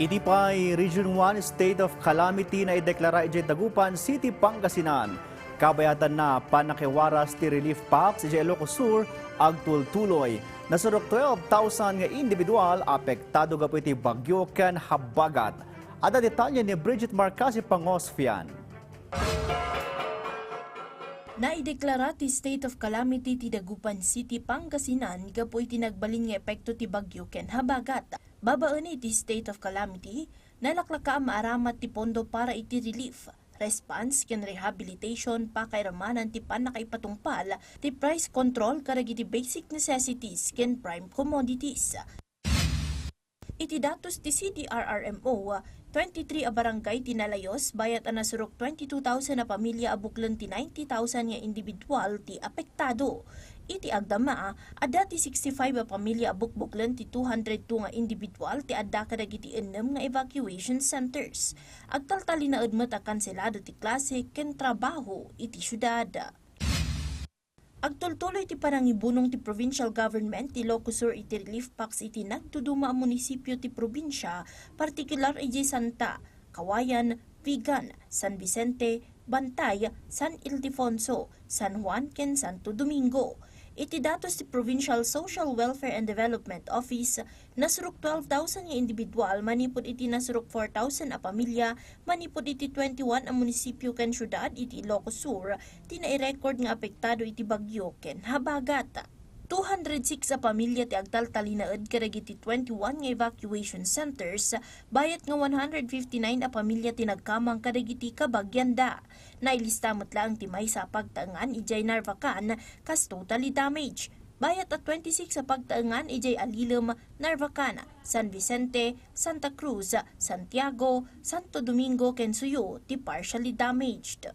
Iti pa'y Region 1 State of Calamity na ideklara iti Dagupan City, Pangasinan. Kabayatan na panakiwaras ti relief packs iti Ilocos Sur agtultuloy. Nasurok 12,000 nga individual apektado gapu iti bagyo ken habagat. Ada detalye ni Bridget Marcasi Pangosfian. Naideklara ti State of Calamity ti Dagupan City, Pangasinan gapu iti nagbalin nga epekto ti bagyo ken habagat. Babaan iti State of Calamity, nalaklaka maaramat ti pondo para iti relief, response ken rehabilitation pakairamanan ti panakaipatungpal ti price control karagiti basic necessities ken prime commodities. Iti datos ti CDRRMO, 23 a barangay tinalayos bayat a nasurok 22,000 na pamilya abuklan ti 90,000 nga individual ti apektado. Iti agdama, adda ti 65 a pamilya abukbuklan ti 202 nga individual ti adda kadagiti 6 nga evacuation centers. Agtaltali na udmat a kanselado ti klase ken trabaho iti syudad. Agtultuloy ti panangibunong ti provincial government ti Ilocos Sur iti relief packs iti nagtuduma a munisipyo ti probinsya, partikular iti Santa, Kawayan, Vigan, San Vicente, Bantay, San Ildefonso, San Juan ken Santo Domingo. Iti datos ti Provincial Social Welfare and Development Office, nasurok 12,000 nga individual, manipod iti nasurok 4,000 a pamilya, manipod iti 21 a munisipyo ken syudad iti Ilocos Sur, ti nai-record nga apektado iti bagyo ken habagat. 206 a pamilya ti agtaltalinaed kadagiti 21 nga evacuation centers, bayat nga 159 a pamilya ti nagkamang kadagiti kabagyanda. Nailista metlaang ti maysa a pagtaengan ijay Narvacan kas totally damage. Bayat at 26 sa pagtaengan ijay Alilem, Narvacan, San Vicente, Santa Cruz, Santiago, Santo Domingo ken Suyo ti partially damaged.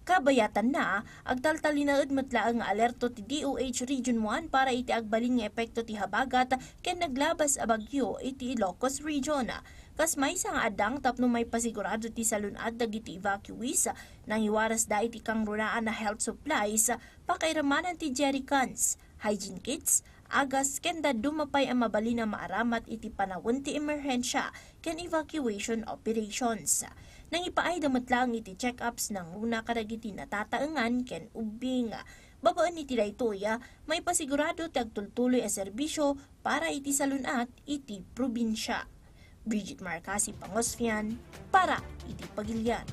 Kabayatan na, agtaltalinaed matlaang nga alerto ti DOH Region 1 para iti agbalin nga epekto ti habagat ken naglabas a bagyo iti Ilocos Region. Kas maysa nga adang tapno may pasigurado ti salunad dagiti evacuees nang iwaras da iti kangrunaan na health supplies, pakairamanan ti jerrycans, hygiene kits, agas ken dumapay ang mabalin na maaramat iti panawon ti emerhensya ken evacuation operations. Nang ipaay damat lang iti check-ups ng una karagiti natataengan ken ubing. Babaan iti daytoya, may pasigurado ti agtultuloy a serbisyo para iti salunat iti probinsya. Bridget Marcasi Pangosfian para iti Pagilian.